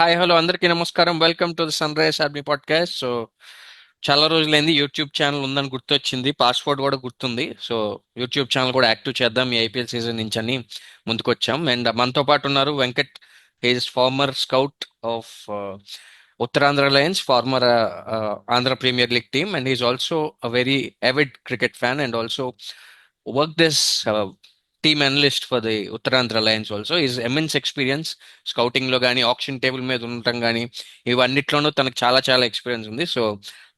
Hi hello అందరికీ నమస్కారం. Welcome to the Sunrise Army podcast. So చాలా రోజులైంది యూట్యూబ్ ఛానల్ ఉందని గుర్తొచ్చింది, పాస్వర్డ్ కూడా గుర్తుంది. సో యూట్యూబ్ ఛానల్ కూడా యాక్టివ్ చేద్దాం ఈ ఐపీఎల్ సీజన్ నుంచి అని ముందుకొచ్చాం. అండ్ మనతో పాటు ఉన్నారు Venkat. He's former scout of Uttarandhra Lions, former Andhra Premier League team, and he's also a very avid cricket fan and also worked as team analyst for the Uttarandhra Lions also. His immense experience scouting లో కానీ option table మీద ఉండటం కానీ ఇవన్నిట్లోనూ తనకు చాలా చాలా experience ఉంది. So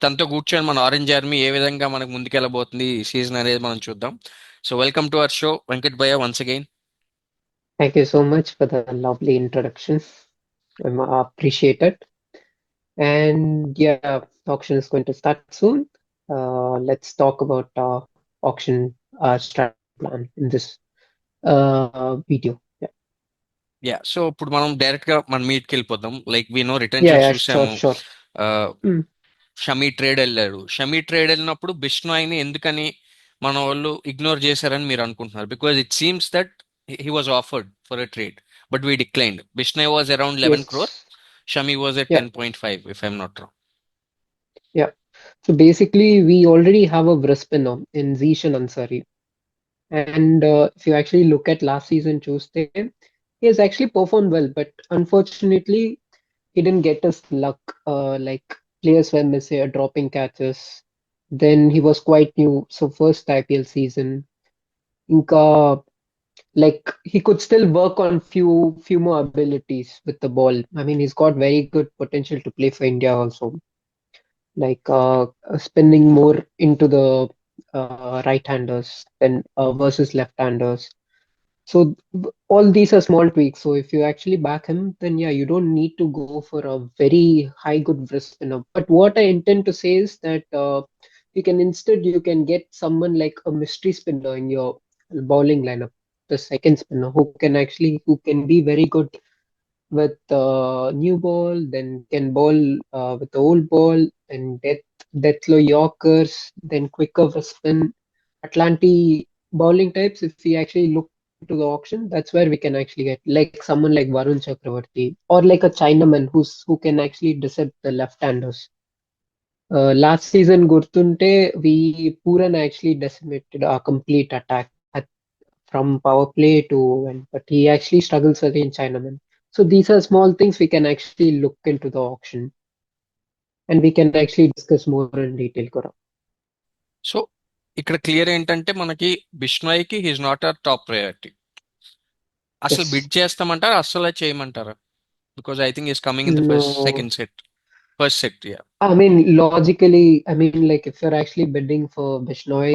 తనతో కూర్చొని మన ఆరెంజ్ ఆర్మీ ఏ విధంగా మనకు ముందుకెళ్ళబోతుంది ఈ సీజన్ అనేది మనం చూద్దాం. So welcome to our show Venkat భయ్య once again. Thank you so much for the lovely introduction. I appreciate it. And yeah, auction is going to start soon. Let's talk about auction strategy plan in this video. Yeah, yeah, so ఇప్పుడు మనం direct గా మన మీట్కి వెళ్ళిపోదాం. Like we know yeah, retentions yeah, sure, చూసాము. sure. Mm, Shami trade వెళ్ళాడు. Shami trade వెళ్ళినప్పుడు బిష్నాయ్ని ఎందుకని మన వాళ్ళు ఇగ్నోర్ చేశారని మీరు అనుకుంటున్నారు? Because it seems that he was offered for a trade but we declined. Bishnoi was around 11 crore. yes, Shami was at yeah, 10.5 if I'm not wrong. yeah. So basically, we already have a wrist spinner in Zishan Ansari. And if you actually look at last season Tuesday, he has actually performed well, but unfortunately, he didn't get his luck. Like players were missing, dropping catches. Then he was quite new, so first IPL season. Inka, like he could still work on few more abilities with the ball. I mean, he's got very good potential to play for India also. Like spinning more into the right-handers than versus left-handers. So all these are small tweaks. So if you actually back him, then yeah, you don't need to go for a very high good wrist spinner. But what I intend to say is that you can get someone like a mystery spinner in your bowling lineup, the second spinner who can be very good with new ball, then can bowl with the old ball, then death low Yorkers, then quicker wrist spin, Atlantic bowling types. If we actually look to the auction, that's where we can actually get like someone like Varun Chakravarti or like a Chinaman who can actually dissect the left-handers. Last season, Gurtunte, we Puran actually decimated our complete attack from power play to but he actually struggles against Chinaman. So these are small things we can actually look into the auction and we can actually discuss more in detail, Gaurav. So ఇక్కడ clear ఏంటంటే మనకి బిష్నాయ్కి he's not our top priority. అసలు Yes. Bid చేస్తామంటారా, అసలు చేయమంటారా? Because I think is coming in the first No. Second set. First set, yeah. I mean, logically, I mean, like if you're actually bidding for Bishnoi,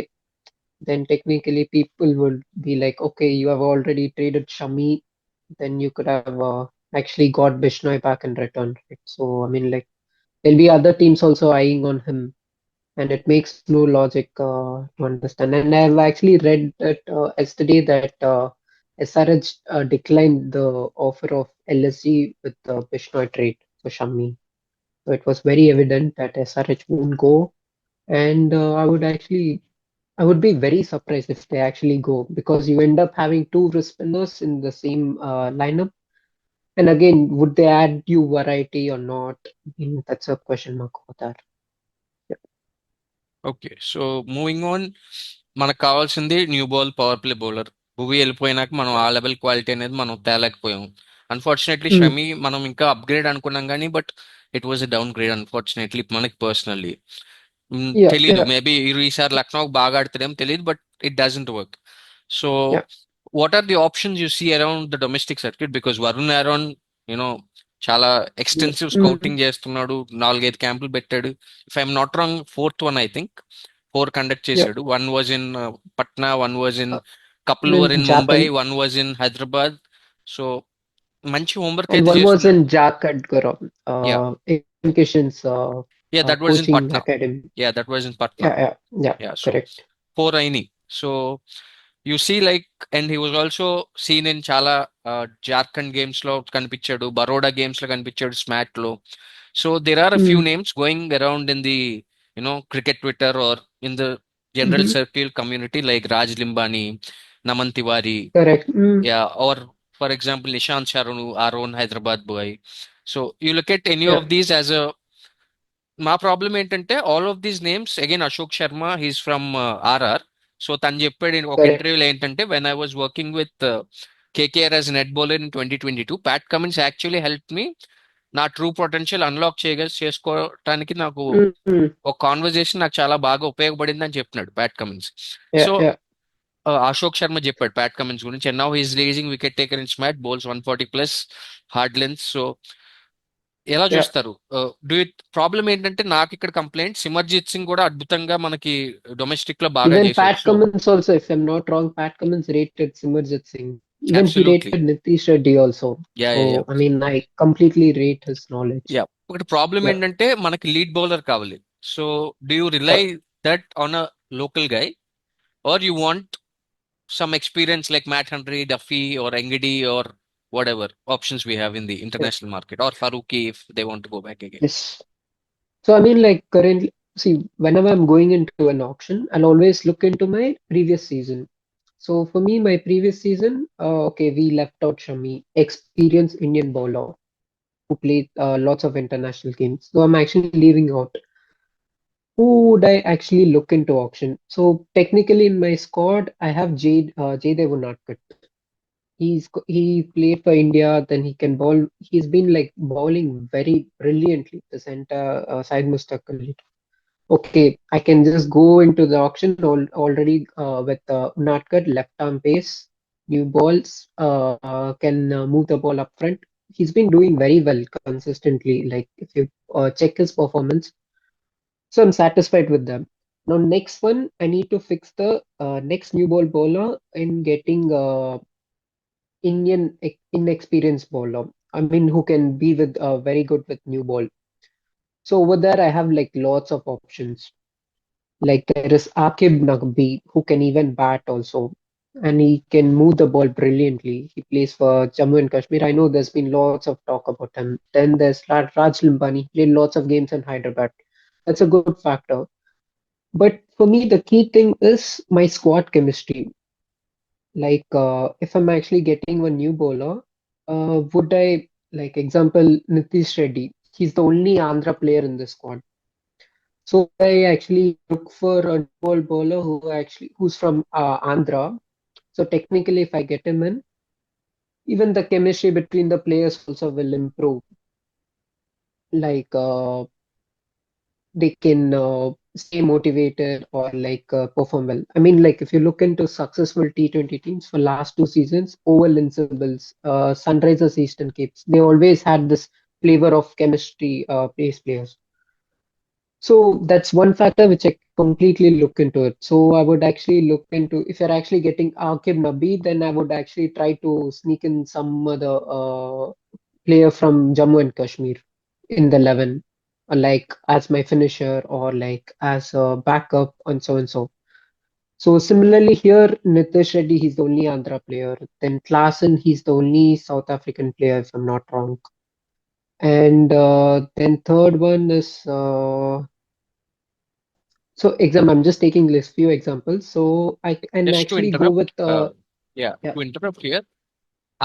then technically people would be like, okay, you have already traded Shami, then you could have actually got Bishnoi back in return, right? So, I mean, like there'll be other teams also eyeing on him, and it makes no logic to understand. And I've actually read that yesterday that SRH declined the offer of LSG with the Bishnoi trade for Shami. So it was very evident that SRH won't go, and I would be very surprised if they actually go because you end up having two wrist spinners in the same lineup. And again, would they add you variety or not? I mean, that's a question mark over there. Yeah. Okay, so moving on. మనకు కావాల్సింది new ball power play bowler. Bhuvi వెళ్ళిపోయినాక మనం ఆ level quality అనేది మనం తేలేకపోయాం. Unfortunately Mm, Shami మనం ఇంకా upgrade అనుకున్నాం కానీ but it was a downgrade unfortunately మనకి పర్సనల్లీ. yeah, తెలీదు, yeah, మేబీ ఈసారి లక్నో బాగా ఆడుతారేమో తెలియదు, but it doesn't work. So yeah. What are the options you see around the domestic circuit? Because Varun Aaron you know చాలా ఎక్స్టెన్సివ్ Mm, స్కౌటింగ్ చేస్తున్నాడు, 4-5 క్యాంపులు పెట్టాడు. If I'm not wrong, fourth one I think 4 conduct yeah. చేశాడు. One was in Patna, one was in Uh, couple and were in in Mumbai, Japan, one was in Hyderabad. So మంచి homework and అయితే one was చేస్తున్నాడు. in Jharkhand, Gaurav, yeah, in Kishan's yeah, that was in coaching Patna. academy. Yeah, that was in Patna. Yeah, yeah, yeah, Yeah, so correct. 4 అయినాయి. So you see, like, and he was also seen in చాలా Jharkhand games లో కనిపించాడు, Baroda games లో కనిపించాడు, SMAT లో. So there are a few Mm, names going around in the cricket Twitter or in the general hmm. circle community like Raj Limbani, Naman Tiwari, Correct. Mm, yeah, or for example Nishant Sharan, our own Hyderabad boy. So you look at any Yeah, of these as a మా problem ఏంటంటే all of these names again Ashok Sharma he's from RR. So తను చెప్పాడు ఒక correct. ఇంటర్వ్యూలో ఏంటంటే when I was working with KKR as net bowler in 2022 Pat Cummins actually help me నా true potential unlock చేసుకోవటానికి నాకు Mm, ఒక కాన్వర్జేషన్ నాకు చాలా బాగా ఉపయోగపడింది అని చెప్తున్నాడు Pat Cummins. yeah, so yeah, Ashok Sharma చెప్పాడు ప్యాట్ కమిన్స్ గురించి and now he's releasing wicket taker in SMAT bowls 140 plus hard length. So ఎలా yeah. చూస్తారు? డూ ప్రాబ్లం ఏంటంటే నాకు ఇక్కడ కంప్లైంట్ సిమర్జిత్ సింగ్ కూడా అద్భుతంగా మనకి డొమెస్టిక్ లో బాగా Even చేశాడు. Pat so Cummins also, if I'm not wrong, Pat Cummins rated Simarjit Singh. Even he absolutely. rated Nitish Reddy also. Yeah yeah yeah So, I mean, I completely rate his knowledge. Yeah ఒకటి problem Yeah, ఏంటంటే మనకి lead bowler కావాలి. So do you rely yeah. That on a local guy are you want some experience like Matt Henry, Duffy, or Engedi, or whatever options we have in the Yeah. international market, or Faruqi if they want to go back again. Yes. So, I mean, like currently, see, whenever I'm going into an auction, I'll always look into my previous season. So, for me, my previous season, okay, we left out Shami, experienced Indian bowler who played lots of international games. So, I'm actually leaving out. Who would I actually look into auction? So, technically, in my squad, I have Jade Unatkat. He played for India, then he can bowl. He's been like bowling very brilliantly the center side mustaqil. Okay, I can just go into the auction already with Unatkat left arm pace, new balls, can move the ball up front. He's been doing very well consistently. Like if you check his performance, so I'm satisfied with them. Now next one, I need to fix the next new ball bowler in getting inexperienced bowler. I mean, who can be with very good with new ball. So over there, I have like lots of options. Like there is Akib Nagbi, who can even bat also, and he can move the ball brilliantly. He plays for Jammu and Kashmir. I know there's been lots of talk about him. Then there's Raj Limbani, played lots of games in Hyderabad. That's a good factor. But for me, the key thing is my squad chemistry. Like, if I'm actually getting a new bowler, would I, like, example, Nitish Reddy? He's the only Andhra player in the squad. So I actually look for a new bowler who's from Andhra. So technically, if I get him in, even the chemistry between the players also will improve. Like, they can stay motivated or like perform well. I mean, like if you look into successful T20 teams for last two seasons, Oval Invincibles, Sunrisers Eastern Capes, they always had this flavor of chemistry, pace players. So that's one factor which I completely look into it. So I would actually look into if you're actually getting Akib Nabi, then I would actually try to sneak in some other player from Jammu and Kashmir in the 11, like as my finisher or like as a backup and so and so. So similarly here, Nitish Reddy, he's the only Andhra player. Then Klassen, he's the only South African player, if I'm not wrong. And then third one is so exam. I'm just taking list few examples. So I can Just to actually go with interrupt, yeah, yeah. to interrupt here,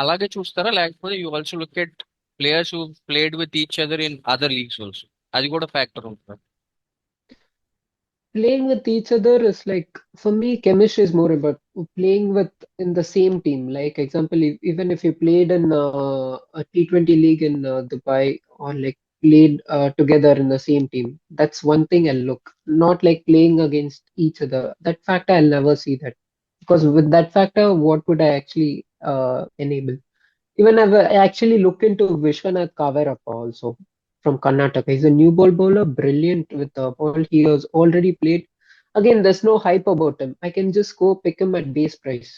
అలాగే చూస్తారా లేకపోతే you also look at players who played with each other in other leagues also, అది కూడా factor ఉంటుంది. Playing with each other is like for me chemistry is more about playing with in the same team. Like example, even if you played in a T20 league in Dubai or like played together in the same team, that's one thing I'll look. Not like playing against each other. That factor I'll never see that because with that factor, what would I actually enable? Even I actually looked into Vishwanath Kavirappa also from Karnataka. He's a new ball bowler, brilliant with the ball. He has already played. Again, there's no hype about him. I can just go pick him at base price.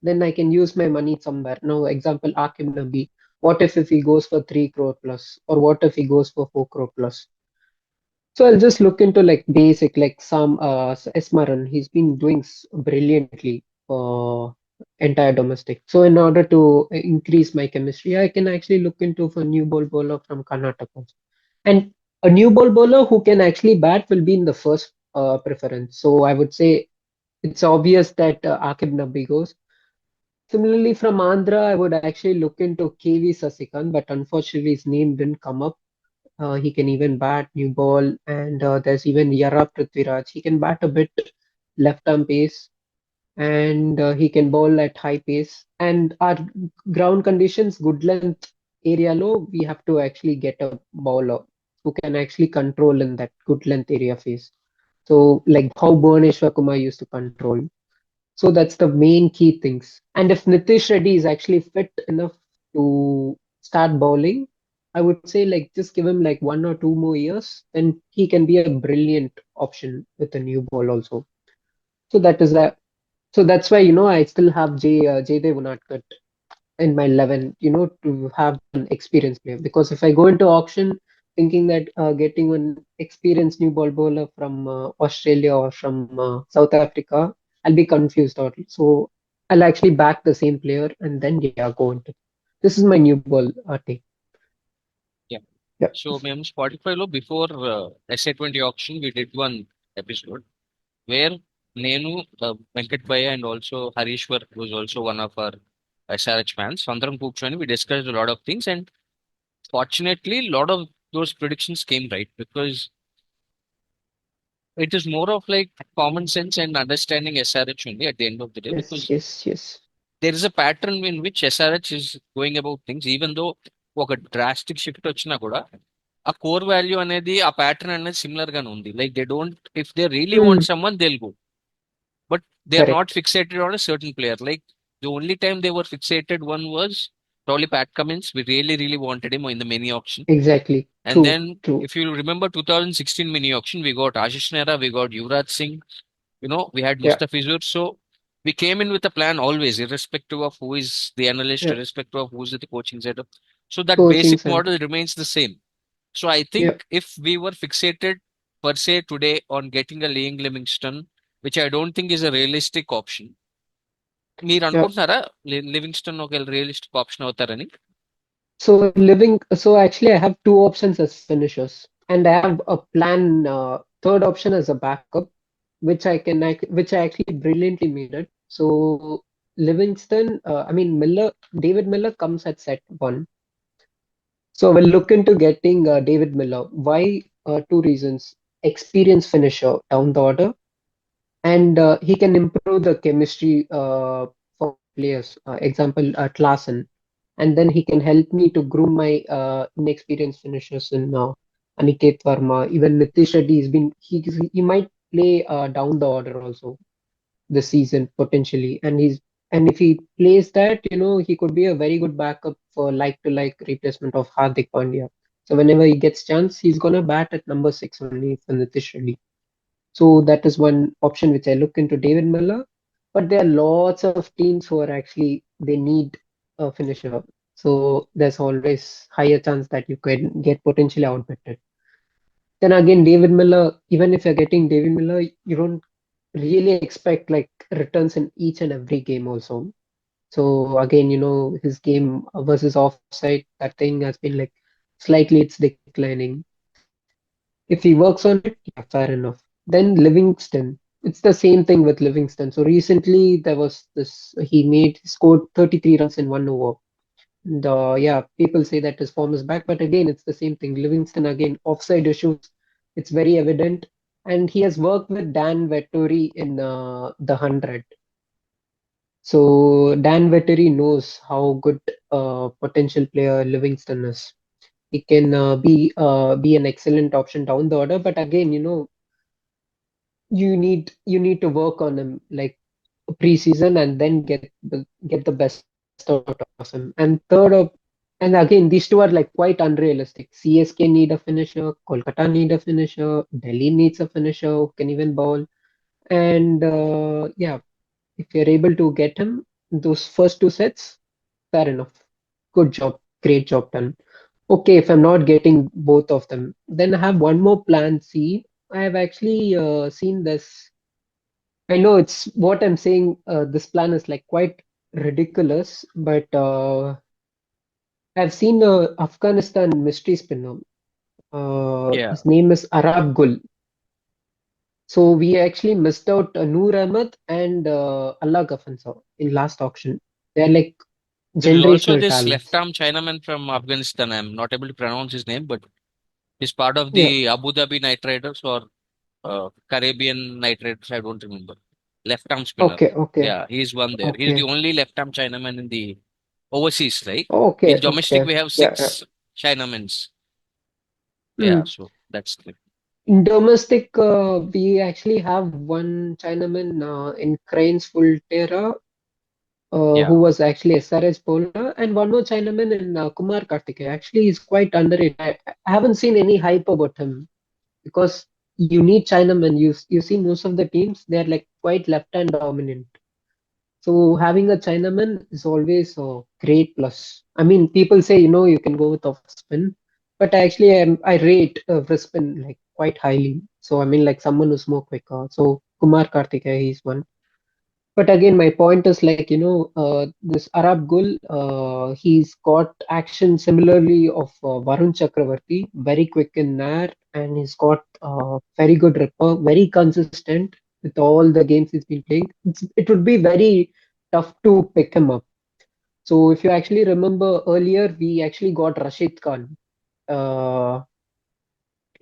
Then I can use my money somewhere. Now, example, Akim Nabi. What if he goes for 3 crore plus? Or what if he goes for 4 crore plus? So I'll just look into like basic, like some Esmaran. He's been doing brilliantly for entire domestic. So in order to increase my chemistry, I can actually look into for new ball bowler from Karnataka. And a new ball bowler who can actually bat will be in the first preference. So I would say it's obvious that Akib Nabi goes. Similarly, from Andhra, I would actually look into KV Sasikan, but unfortunately his name didn't come up. He can even bat new ball, and there's even Yara Prithviraj. He can bat a bit left arm pace, and he can bowl at high pace. And our ground conditions, good length area low, we have to actually get a bowler who can actually control in that good length area phase. So, like how Bhuvaneshwar Kumar used to control. So that's the main key things. And if Nitish Reddy is actually fit enough to start bowling, I would say like just give him like 1 or 2 more years, then he can be a brilliant option with a new ball also. So that is that. So that's why I still have Jaydev Unadkat in my 11, to have an experienced player. Because if I go into auction thinking that getting an experienced new ball bowler from Australia or from South Africa, I'll be confused. Or so I'll actually back the same player and then yeah, go into. This is my new ball take. Yeah. Yeah. So మేము Spotify లో before SA20 auction we did one episode where నేను వెంకట్ భయ్య and also Harishwar was also one of our SRH fans. So అందరం కూర్చొని we discussed a lot of things and fortunately a lot of those predictions came right because it is more of like common sense and understanding SRH only at the end of the day Yes. because Yes. Yes. there is a pattern in which SRH is going about things even though ఒక drastic shift వచ్చినా కూడా ఆ core value అనేది ఆ pattern అనేది similar గానే ఉంది like they don't if they really Hmm. Want someone they go but they are not Correct. fixated on a certain player. Like the only time they were fixated one was probably Pat Cummins. We really, really wanted him in the mini auction. Exactly. And True. then True. if you remember 2016 mini auction, we got Ashish Nehra, we got Yuvraj Singh, we had Yeah. Mustafizur. So we came in with a plan always, irrespective of who is the analyst, Yeah. irrespective of who's at the coaching setup. So that Coaching basic center. model remains the same. So I think Yeah. if we were fixated per se today on getting a Liam Livingston, which I don't think is a realistic option, మీరు Yeah. అనుకుంటున్నారా Livingstone ఒక realistic option అవుతారని? So actually, I have two options as finishers, and I have a plan. Third option as a backup, which I actually brilliantly made it. So Livingston, I mean Miller, David Miller comes at set one. So we'll look into getting David Miller. Why? Two reasons: experience finisher down the order, and he can improve the chemistry for my players. Example, Klaassen, and then he can help me to groom my inexperienced finishers in Aniket Verma. Even Nitish Reddy has been he might play down the order also this season potentially, and if he plays that, he could be a very good backup for like to like replacement of Hardik Pandya. So whenever he gets chance, he's gonna bat at number 6 only for Nitish Reddy. So that is one option which I look into David Miller. But there are lots of teams who are actually they need a finisher. So there's always higher chance that you can get potentially outbetted. Then again, David Miller, even if you're getting David Miller, you don't really expect like returns in each and every game also. So again, his game versus offside, that thing has been like slightly it's declining. If he works on it, yeah, fair enough. Then Livingston, it's the same thing with Livingston. So recently there was this, he scored 33 runs in 1 over. And yeah, people say that his form is back, but again, it's the same thing. Livingston, again, offside issues, it's very evident. And he has worked with Dan Vettori in the 100. So Dan Vettori knows how good potential player Livingston is. He can be an excellent option down the order, but again, you need to work on him like preseason and then get the best out of him. And and again, these two are like quite unrealistic. CSK need a finisher, Kolkata need a finisher, Delhi needs a finisher who can even bowl. And yeah, if you're able to get him those first two sets, fair enough. Good job, great job done. Okay, if I'm not getting both of them, then I have one more plan C. I have actually seen this. I know it's what I'm saying. This plan is like quite ridiculous, but I've seen Afghanistan mystery spinner. Yeah. His name is Arab Gul. So we actually missed out Noor Ahmed and Allah Ghafansa in last auction. They're like There is also generational this left talents. arm Chinaman from Afghanistan. I'm not able to pronounce his name, but he's part of Yeah. the Abu Dhabi Knight Riders or Caribbean Knight Riders. I don't remember. Left arm spinner. Okay. Okay. Yeah, he's one there. He's the Okay. only left arm Chinaman in the overseas, right? In Okay. domestic, Okay. we have Yeah. Yeah. six Chinamans. Yeah, Mm. so that's the In domestic, we actually have one Chinaman in Cranes Full Terra, yeah. who was actually SRH bowler, and one more Chinaman in Kumar Karthikeya. Actually, he's quite underrated. I haven't seen any hype about him because you need Chinaman. You see most of the teams they're like quite left hand dominant. So having a Chinaman is always a great plus. I mean, people say you can go with off spin, but I rate wrist spin like quite highly. So I mean, like someone who's more quicker. So Kumar Karthikeya, he's one. But again, my point is like, this Arab Gul, he's got action similarly of Varun Chakravarti, very quick in air, and he's got very good ripper, very consistent with all the games he's been playing. It would be very tough to pick him up. So if you actually remember earlier, we actually got Rashid Khan uh,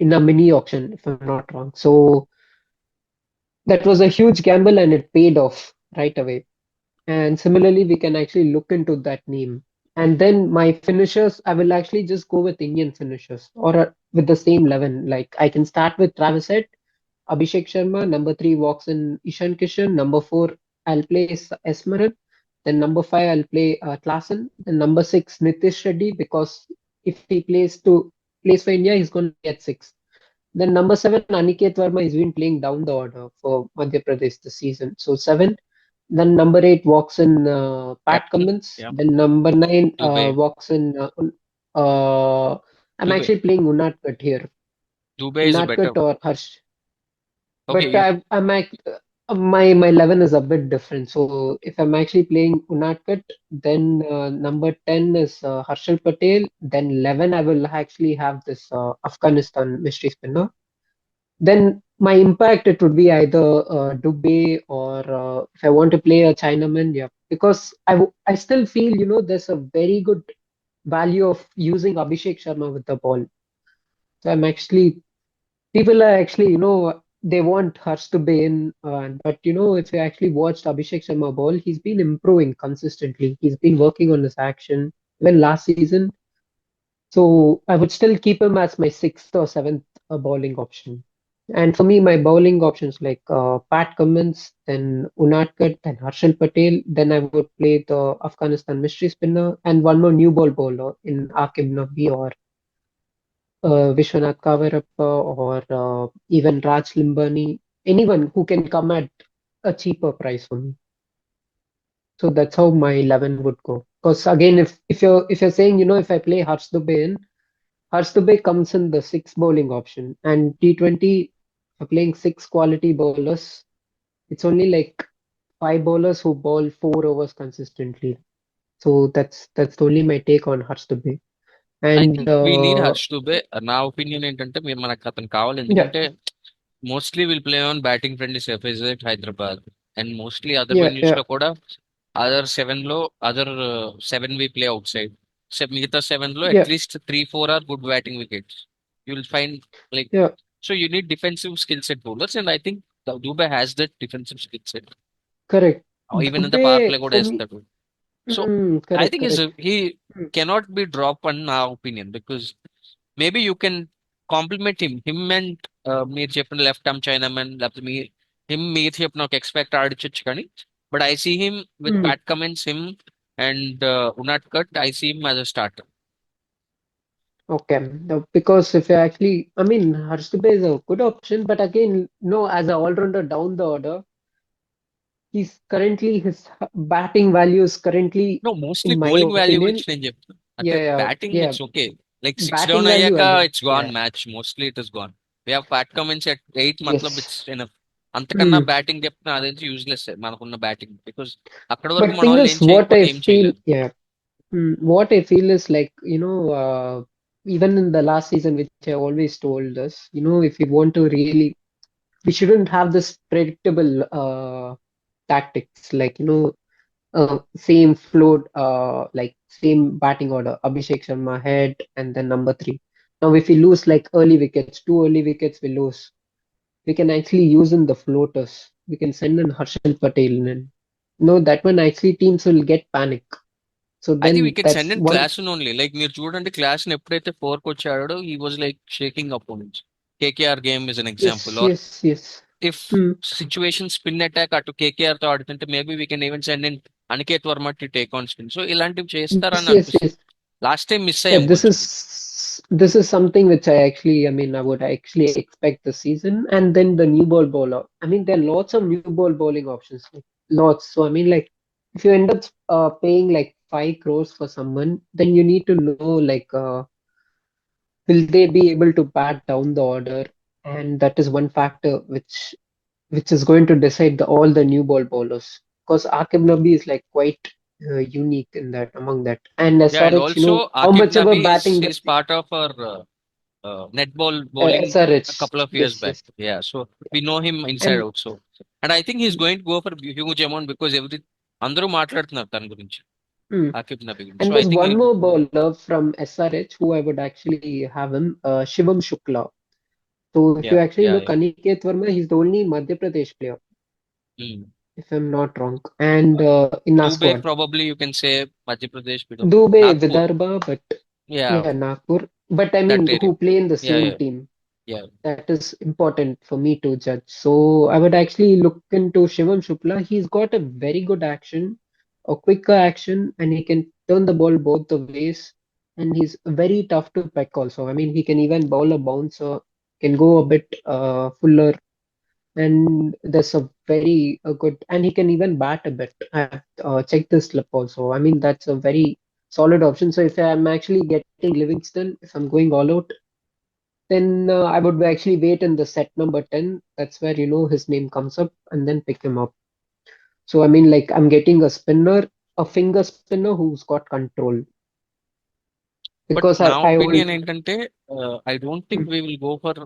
in a mini auction, if I'm not wrong. So that was a huge gamble and it paid off right away. And similarly, we can actually look into that name. And then my finishers, I will actually just go with Indian finishers or with the same 11. Like I can start with Travis Head, Abhishek Sharma. Number three walks in Ishan Kishan. Number four, I'll play Esmeralda. Then number five, I'll play Klassen. Then number six, Nitish Reddy, because if he plays for India, he's going to be at six. Then number seven, Aniket Verma, he's been playing down the order for Madhya Pradesh this season. So seven. Then number eight walks in Pat Captain. Cummins. Yeah. Then number nine Dubey. walks in. I'm Dubey. actually playing Unadkat here. Dubey is better. Unadkat or Harsh. Okay, But you my 11 is a bit different. So if I'm actually playing Unadkat, then number 10 is Harshal Patel. Then 11 I will actually have this Afghanistan mystery spinner. Then my impact it would be either Dubey or if I want to play a Chinaman, yeah, because I still feel there's a very good value of using Abhishek Sharma with the ball. So I'm actually people are actually they want Harsh to be in, but if you actually watched Abhishek Sharma ball, he's been improving consistently. He's been working on his action. Even last season, so I would still keep him as my sixth or seventh bowling option. And for me, my bowling options like Pat Cummins, then Unadkat, then Harshal Patel. Then I would play the Afghanistan mystery spinner and one more new ball bowler in Akib Nabi or Vishwanath Kavarappa or even Raj Limbani. Anyone who can come at a cheaper price for me. So that's how my 11 would go. Because again, if you're saying if I play Harsh Dubey in, Harsh Dubey comes in the six bowling option, and T20 for playing six quality bowlers, it's only like five bowlers who bowl 4 overs consistently. So that's only my take on Harsh Dubey. I And think we need Harsh Dubey. నా opinion ఏంటంటే మీరు మనకు అతను కావాలి yeah, ఎందుకంటే mostly will play on batting friendly surface at Hyderabad and mostly other yeah, venues yeah, లో కూడా other seven లో other seven we play outside మిగతా సెవెన్ లో yeah, at least 3-4 are good batting wickets you will find like yeah, so you need defensive skill set bowlers and I think Dubey has that defensive skill set. correct. Even in the power play Dubey కూడా for me, వేస్తాడు. So I correct, think correct. he Mm, cannot be dropped in our opinion because maybe you can compliment him. Him and మీరు చెప్పిన left arm chinaman లేకపోతే మీరు చెప్పిన ఒక expect ఆడిచ్చొచ్చు కానీ but I see him with mm. Pat Cummins him and Unadkat I see him as a starter. Okay, no, because if you actually, I mean, Harshdeep is a good option, but again, no, as an all-rounder down the order, his batting value is currently, no mostly in my bowling value opinion, గురించి నేను చెప్తాను అంటే yeah, batting yeah, it's okay like six batting down value, అయ్యాక I'll give, it's gone yeah, match mostly it is gone we have Pat Cummins at 8 మతలబ్ yes. It's enough. అంతకన్నా Mm. Batting చెప్తే అదేంటి useless మనకున్న batting because అక్కడ వరకు But మన thing వాళ్ళు is, ఏం what చేయకపోతే I ఏం feel, చేయలేరు. yeah, what I feel is like, even in the last season, which I always told us, if you want to really, we shouldn't have this predictable tactics, like, same float, like same batting order. Abhishek Sharma head, and then number three. Now, if we lose like early wickets, two early wickets we lose, we can actually use in the floaters. We can send in Harshal Patel in. No, that one actually teams will get panic. So I think we then can send that's in one. Klassen only. Like మీరు చూడండి class ఎప్పుడైతే four కి వచ్చాడో he was like shaking opponents. KKR game is an example. Yes, Or yes, yes. if Hmm. situation spin attack అటు KKR తో ఆడుతుంటే maybe we can even send in Aniket Verma to take on spin. So ఇలాంటివి Yes, చేస్తారని yes, అనిపిస్తుంది. yes. Last time miss Yeah, అయ్యాం కొంచెం. this is something which I mean, I would actually expect this season. And then the new ball bowler. I mean, there are lots of new ball bowling options, like lots. So I mean, like if you end up paying like 5 crores for someone, then you need to know like will they be able to bat down the order, and that is one factor which is going to decide all the new ball bowlers. Because Akib Nabi is like quite unique in that among that, and Yeah, and SRH, also how Akib much ever Nabi batting is part of our netball bowling a SRH. couple of years Yes, back. yes. Yeah, so we know him inside And out. So, and I think he's going to go for huge amount because అందరూ మాట్లాడుతున్నారు తన గురించి mm, Aaqib Nabi గురించి. and so I there's think one he'll more go. bowler from SRH who I would actually have him, Shivam Shukla. So if you Yeah, actually yeah, look, yeah. Aniket Verma, he's the only Madhya Pradesh player, Hmm. if I'm not wrong, and in our Dubai squad. probably you can say Madhya Pradesh, bit of Dubey, Nagpur. Vidarbha, but Yeah, yeah, Nagpur. But I that mean, area. who play in the Yeah, same yeah, team? yeah. That is important for me to judge. So I would actually look into Shivam Shukla. He's got a very good action, a quicker action, and he can turn the ball both the ways. And he's very tough to peck also. I mean, he can even bowl a bouncer, can go a bit fuller, and there's a very good, and he can even bat a bit. I've checked this slip also. I mean, that's a very solid option. So if I'm actually getting Livingston, if I'm going all out, then I would actually wait in the set number 10. That's where, his name comes up and then pick him up. So, I mean, like I'm getting a spinner, a finger spinner who's got control. But Because నా I opinion will, ఏంటంటే I don't think mm, we will go for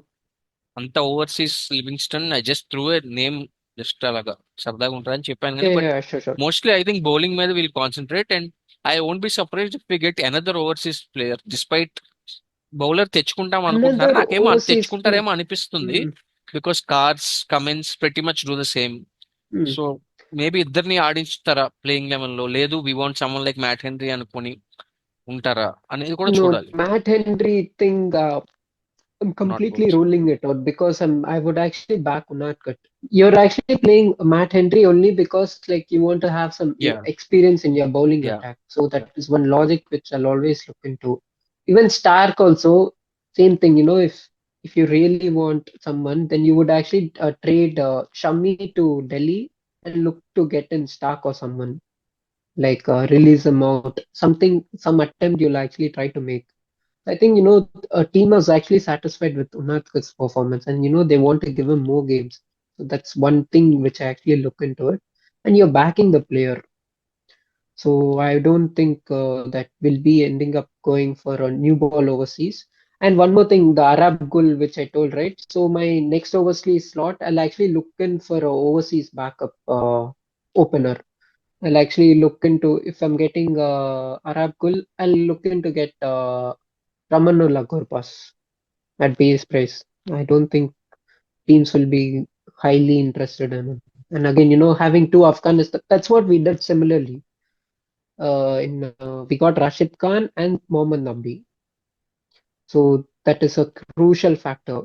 అంత overseas Livingstone. I just threw a name just అలాగా సరదాగా ఉంటారని చెప్పాను కానీ yeah, బట్ yeah, sure, sure. Mostly I think bowling మీద will concentrate and I won't be surprised if we get another overseas player despite bowler తెచ్చుకుంటాం అనుకుంటున్నారు. Another నాకేమో overseas player. తెచ్చుకుంటారేమో అనిపిస్తుంది Mm, because Carse Cummins pretty much do the same. mm. So maybe ఇద్దరిని ఆడించుతారా playing eleven లో, లేదు we want someone like Matt Henry అనుకొని ఉంటారా అనేది కూడా No, చూడాలి. Matt Henry thing, I'm not completely works. ruling it out because I would actually back Unatkat. You're actually playing Matt Henry only because like you want to have some yeah, experience in your bowling yeah, attack. So yeah. that is one logic which I'll always look into. Even Stark also, same thing. If you really want someone, then you would actually trade Shami to Delhi and look to get in Stark or someone like release him out. Some attempt you'll actually try to make. I think a team was actually satisfied with Unadkat's performance, and they want to give him more games. So that's one thing which I actually look into it. And you're backing the player, so I don't think that will be ending up going for a new ball overseas. And one more thing, the Arab Gul, which I told, right? So my next overseas slot, I'll actually look in for a overseas backup opener. I'll actually look into if I'm getting Arab Gul, I'll look into get Ramanullah Gurpas at base price. I don't think teams will be highly interested in him. And again, having two Afghanistan, that's what we did similarly. We got Rashid Khan and Mohammed Nabi. So that is a crucial factor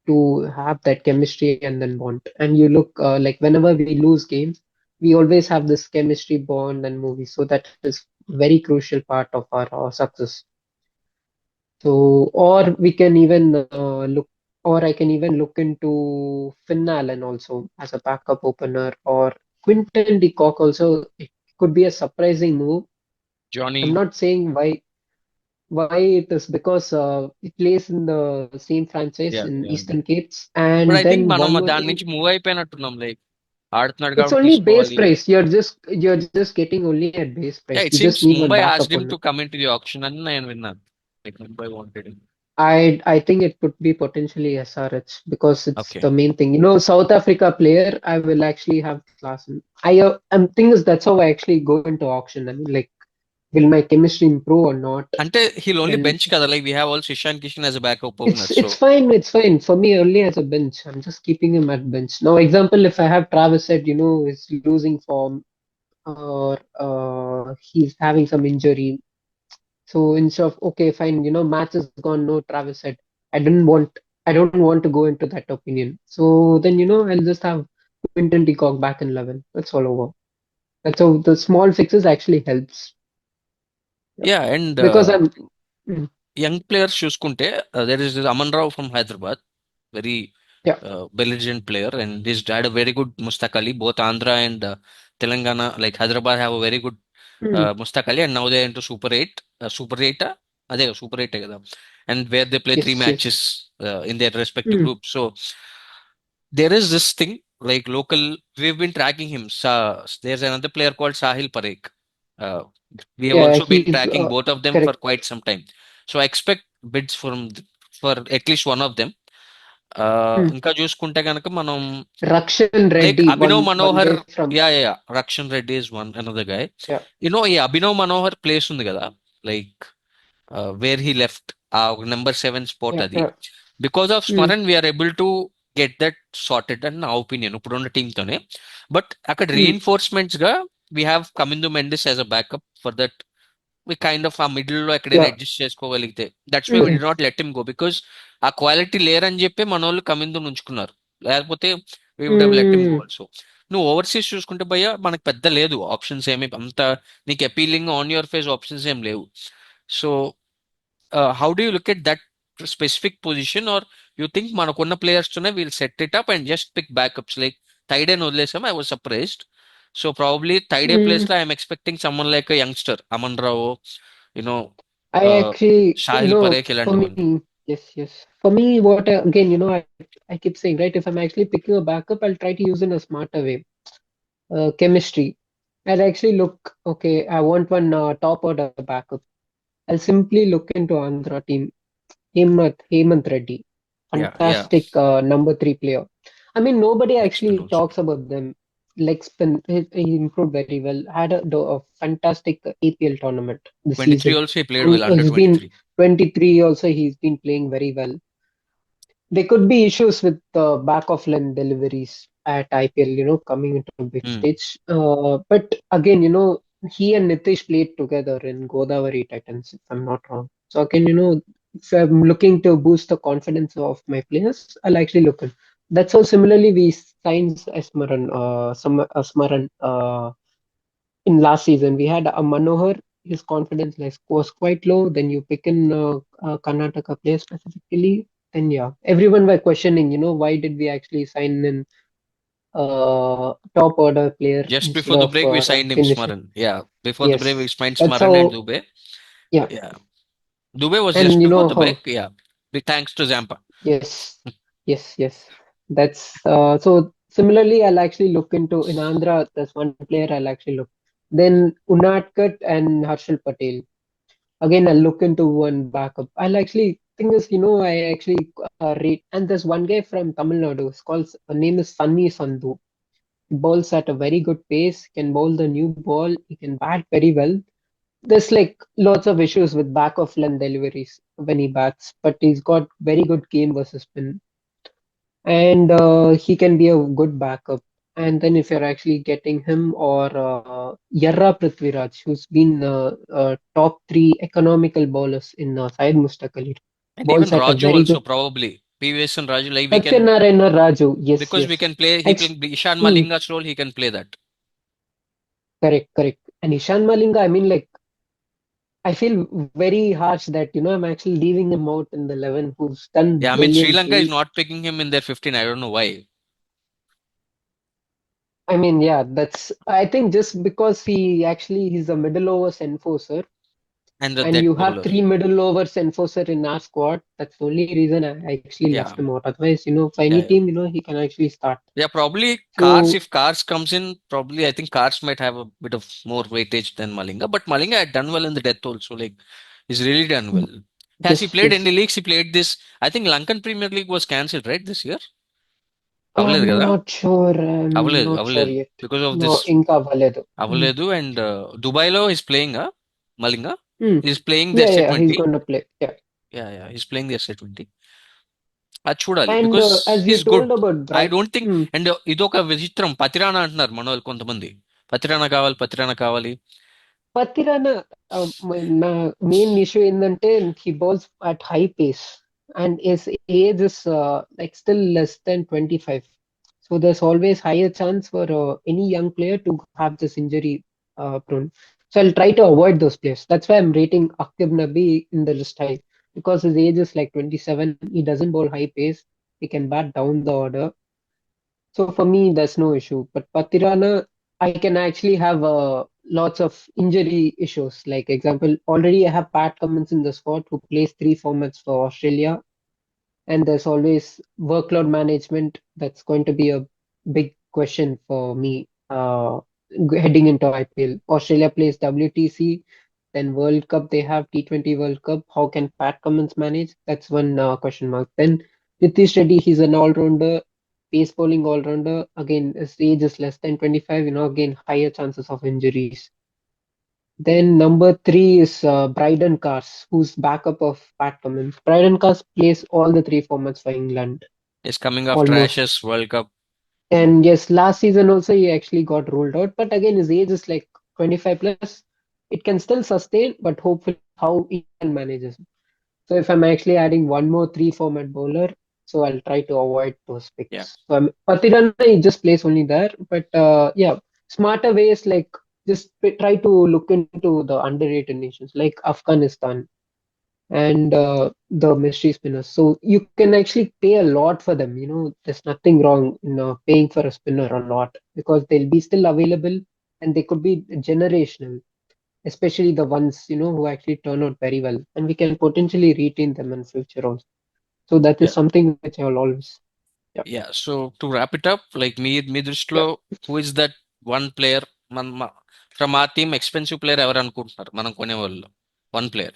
to have that chemistry and then bond. And you look like whenever we lose games, we always have this chemistry bond and movies. So that is very crucial part of our success. So, or we can even or I can even look into Finn Allen also as a backup opener, or Quinton de Kock also. It could be a surprising move. I'm Johnny. not saying why it is because it plays in the same franchise yeah, in yeah. Eastern Capes. But And I think then మనం one more దాని thing, నుంచి move అయిపోయినట్టున్నాం. Like ఆడుతున్నాడు it's కాబట్టి only base తీసుకోవాలి. price. You're just getting only at base yeah, price. It You just seems need one Mumbai backup asked him owner. To come in to the option అని నేను విన్నాను. Like Mumbai wanted him. I think it could be potentially SRH because it's Okay. the main thing. South Africa player, I will actually have class in. Thing is that's how I actually go into auction. I mean, like, will my chemistry improve or not? అంటే he'll only And bench కదా, like we have also Ishan Kishan as a backup it's opener. So it's fine. It's fine for me only as a bench. I'm just keeping him at bench. Now, example, if I have Travis said, is losing form or he's having some injury. So instead of okay, fine, match is gone, no Travis said. I didn't want I don't want to go into that opinion. So then, I'll just have Quinton de Kock back in 11. That's all over. That's how the small fixes actually helps. Yeah. yeah, and Because I'm mm, young players చూసుకుంటే there is this Aman Rao from Hyderabad, very yeah. belligerent player, and he's had a very good Mustaq Ali. Both Andhra and Telangana, like Hyderabad, have a very good Mm, Mustaq Ali, and now they're into Super 8. Super 8, అదే Super 8 కదా, and where they play three yes, matches yes. in their respective Mm, groups. So there is this thing like local. We've been tracking him. There's another player called Sahil Parekh. Uh, we have yeah, also been he's tracking both of them for correct. quite some time. So I expect bids for at least one of them. Mm. ఇంకా చూసుకుంటే కనుక మనం Rakshan like Reddy, Abhinav one Manohar, guy from yeah, Rakshan Reddy is one another guy. yeah. ఈ Abhinav Manohar place ఉంది కదా, like where he left number 7 spot Yeah, అది, yeah. because of Mm, Smaran we are able to get that sorted అని నా opinion ఇప్పుడున్న team తోనే. But అక్కడ mm, రీఇన్ఫోర్స్మెంట్స్ గా we have Kamindu Mendes as a backup for that. We kind of ఆ middle లో ఎక్కడైనా yeah. అడ్జస్ట్ చేసుకోగలిగితే, that's why we did Mm, not let him go, because ఆ క్వాలిటీ లేరని చెప్పి మన వాళ్ళు కమిందుని ఉంచుకున్నారు. లేకపోతే we would have let him go mm, ఆల్సో. నువ్వు ఓవర్సీస్ చూసుకుంటే భయ్య మనకు పెద్ద లేదు ఆప్షన్స్ ఏమి అంత, నీకు appealing on your face options ఏం లేవు. So how do you look at that specific position, or you think manakuన్న players tone we'll set it up and just pick backups like Tide వదిలేసాం? I was surprised. So probably Tide place mm. లో I'm expecting someone like a youngster, Aman Rao, you know, I uh, actually, Sahil Parekh for ఇలాంటి వాళ్ళు. me, yes, yes. For me, again, I keep saying, right, if I'm actually picking a backup, I'll try to use in a smarter way. Chemistry. I'll actually look, okay, I want one top order backup. I'll simply look into Andhra team, Hemant Reddy. Yeah, yeah. Fantastic number three player. I mean, nobody Leg spin actually also. talks about them. Leg spin, he improved very well. Had a fantastic APL tournament this 23 season. also he played And well under he's been 23. 23 also, he's been playing very well. There could be issues with the back of line deliveries at IPL, coming into a big Hmm. stage. But again, he and Nitish played together in Godavari Titans, if I'm not wrong. So again, if I'm looking to boost the confidence of my players, I'll actually look in. That's how similarly we signed Smaran in last season. We had a Manohar. His confidence like was quite low. Then you pick in Karnataka player specifically, then yeah, everyone were questioning. Why did we actually sign in top order player Just instead before the of break we signed him finishing? Smaran. Yeah, before the break we Yes, signed that's Smaran and how. Dubey. Yeah, Yeah. Dubey was just and before the how. break. Yeah. Thanks to Zampa. Yes, yes. That's so. Similarly, I'll actually look into in Andhra. There's one player I'll actually look. Then Unatkat and Harshal Patel. Again, I'll look into one backup. I'll actually thing is, I actually rate, and there's one guy from Tamil Nadu. His name is Sunny Sandhu. He bowls at a very good pace. Can bowl the new ball. He can bat very well. There's like lots of issues with back of length deliveries when he bats, but he's got very good game versus spin, and he can be a good backup. And then if you're actually getting him or Yarra Prithviraj, who's been top three economical bowlers in Syed Mustaq Ali, And even bowls at a Raju very also good. probably. PVS and Raju, like we can, Satyanarayana Raju, yes, because we yes. can play, he Ex- can be Ishan mm, Malinga's role, he can play that. correct, correct. And Ishan Malinga, I mean, like, I feel very harsh that, I'm actually leaving him out in the 11 who's done Yeah, I mean, Sri Lanka is brilliantly. not picking him in their 15. I don't know why. I mean, yeah, I think just because he's a middle overs enforcer, And the and death you have bowler. three middle overs enforcer in our squad. That's the only reason I actually left Yeah, him out. Otherwise, for yeah, any yeah. team, he can actually start. Yeah, probably Cars, So if Cars comes in, probably I think Cars might have a bit of more weightage than Malinga. But Malinga had done well in the death also. Like, he's really done well. Has he Just played any guess. leagues? He played this. I think Lankan Premier League was cancelled, right, this year? అవ్వలేదు I'm కదా? not sure. I'm అవ్వలేదు, not sure అవ్వలేదు. yet. Because of No, this, ఇంకా అవ్వలేదు. అవ్వలేదు. And దుబాయ్లో is playing Malinga. Hmm. Is playing the Yeah, SA yeah, he's 20. going to play. Yeah. Yeah yeah is playing the SA 20. అది చూడాలి And because as you he's good. told about I Bright, don't think. And ఇదొక విచిత్రం, పతిరానా అంటున్నారు మన వాళ్ళు కొంతమంది. పతిరానా కావాలి, పతిరానా కావాలి. Patirana, my main issue ఏంటంటే he bowls at high pace and his age is like still less than 25. So there's always higher chance for any young player to have this injury prone. So I'll try to avoid those players. That's why I'm rating Akib Nabi in the list high because his age is like 27. He doesn't bowl high pace. He can bat down the order. So for me, there's no issue. But Patirana, I can actually have lots of injury issues. Like example, already I have Pat Cummins in the squad who plays three formats for Australia, and there's always workload management. That's going to be a big question for me heading into IPL. Australia plays WTC, then World Cup. They have T20 World Cup. How can Pat Cummins manage? That's one question mark. Then Nitish Reddy, he's an all-rounder, pace bowling all-rounder. Again, his age is less than 25. Again, higher chances of injuries. Then number three is Bryden Cars, who's backup of Pat Cummins. Bryden Cars plays all the three formats for England, Is coming after almost. Ashes, World Cup. And yes, last season also he actually got ruled out. But again, his age is like 25 plus. It can still sustain, but hopefully how he can manages. So if I'm actually adding one more three format bowler, so I'll try to avoid those Yeah. picks. So Patirana, he just plays only there. But yeah, smarter ways like just try to look into the underrated nations like Afghanistan and the mystery spinners. So you can actually pay a lot for them. There's nothing wrong in paying for a spinner a lot because they'll be still available and they could be generational, especially the ones who actually turn out very well, and we can potentially retain them in future also. So that is Yeah. something which I will always. Yeah, Yeah. So to wrap it up, like మీ దృష్టిలో yeah. who is that one player from ఆ team expensive player ఎవరు అనుకుంటున్నారు మనం కొనే వాళ్ళు? One player.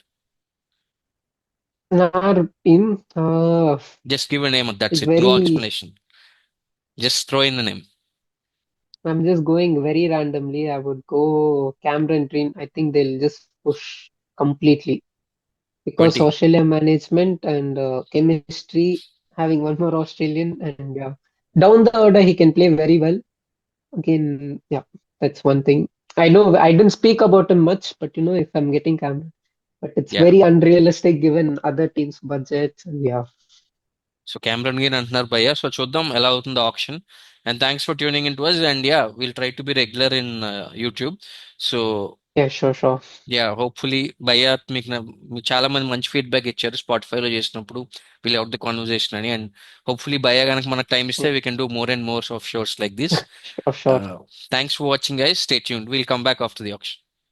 In our team, Just give a name, that's is it. No very. explanation. Just throw in the name. I'm just going very randomly. I would go Cameron Green. I think they'll just push completely. Because 20. Australia management and chemistry, having one more Australian, and yeah, down the order he can play very well. Again, yeah, that's one thing. I know I didn't speak about him much, but if I'm getting Cameron, but it's Yeah. very unrealistic given other teams' budgets. And yeah, so Cameron Green అంటున్నారు భయ్య. So చూద్దాం ఎలా అవుతుందో option. And thanks for tuning in to us. And yeah, will try to be regular in YouTube. So yeah, sure, sure. Yeah, hopefully భయ్య మీకు చాలా మంది మంచి ఫీడ్బ్యాక్ ఇచ్చారు స్పాటిఫైలో చేసినప్పుడు, విల్ అవుట్ ది కాన్వర్జేషన్ అని. అండ్ హోప్ఫుల్లీ భయ్య కనుక మనకు టైం ఇస్తే Mm, we can do more and more of షోర్స్ like this. sure, sure. Thanks for watching, guys. Stay tuned. We'll come back after the auction.